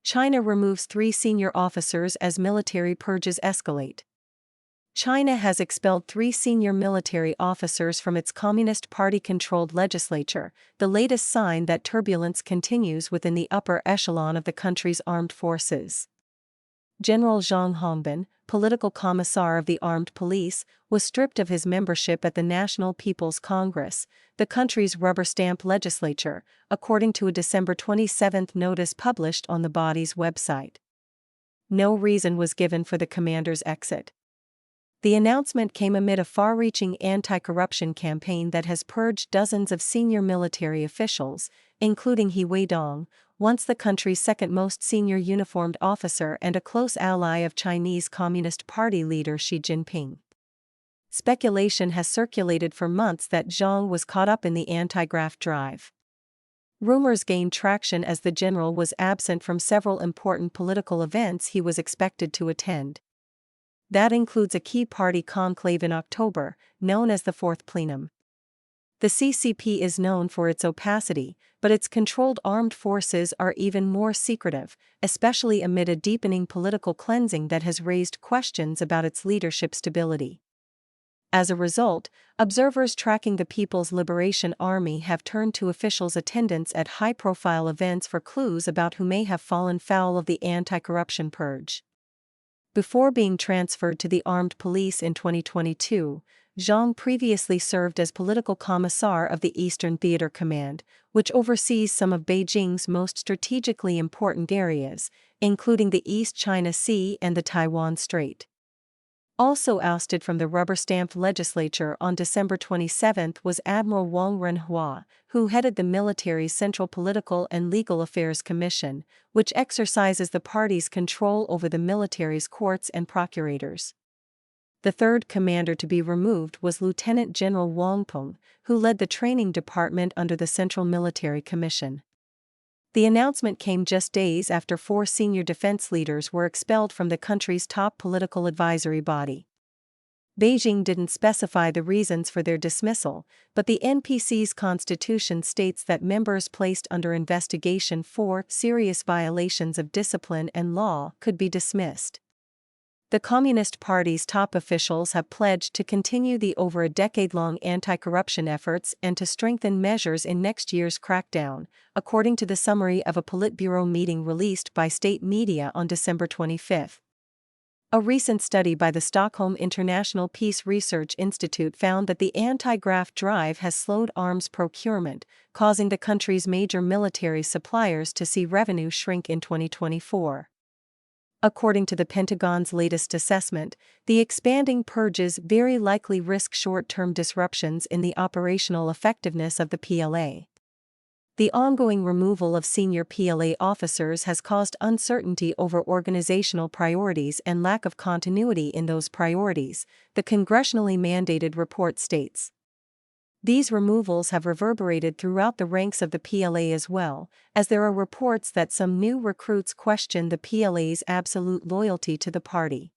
China removes 3 senior officers as military purges escalate. China has expelled 3 senior military officers from its Communist Party-controlled legislature, the latest sign that turbulence continues within the upper echelon of the country's armed forces. General Zhang Hongbin, political commissar of the armed police, was stripped of his membership at the National People's Congress, the country's rubber-stamp legislature, according to a December 27 notice published on the body's website. No reason was given for the commander's exit. The announcement came amid a far-reaching anti-corruption campaign that has purged dozens of senior military officials, including He Weidong, once the country's second-most senior uniformed officer and a close ally of Chinese Communist Party leader Xi Jinping. Speculation has circulated for months that Zhang was caught up in the anti-graft drive. Rumors gained traction as the general was absent from several important political events he was expected to attend. That includes a key party conclave in October, known as the Fourth Plenum. The CCP is known for its opacity, but its controlled armed forces are even more secretive, especially amid a deepening political cleansing that has raised questions about its leadership stability. As a result, observers tracking the People's Liberation Army have turned to officials' attendance at high-profile events for clues about who may have fallen foul of the anti-corruption purge. Before being transferred to the armed police in 2022, Zhang previously served as political commissar of the Eastern Theater Command, which oversees some of Beijing's most strategically important areas, including the East China Sea and the Taiwan Strait. Also ousted from the rubber-stamped legislature on December 27 was Admiral Wang Renhua, who headed the military's Central Political and Legal Affairs Commission, which exercises the party's control over the military's courts and procurators. The third commander to be removed was Lieutenant General Wang Peng, who led the training department under the Central Military Commission. The announcement came just days after 4 senior defense leaders were expelled from the country's top political advisory body. Beijing didn't specify the reasons for their dismissal, but the NPC's constitution states that members placed under investigation for serious violations of discipline and law could be dismissed. The Communist Party's top officials have pledged to continue the over a decade-long anti-corruption efforts and to strengthen measures in next year's crackdown, according to the summary of a Politburo meeting released by state media on December 25. A recent study by the Stockholm International Peace Research Institute found that the anti-graft drive has slowed arms procurement, causing the country's major military suppliers to see revenue shrink in 2024. According to the Pentagon's latest assessment, the expanding purges very likely risk short-term disruptions in the operational effectiveness of the PLA. The ongoing removal of senior PLA officers has caused uncertainty over organizational priorities and lack of continuity in those priorities, the congressionally mandated report states. These removals have reverberated throughout the ranks of the PLA as well, as there are reports that some new recruits question the PLA's absolute loyalty to the party.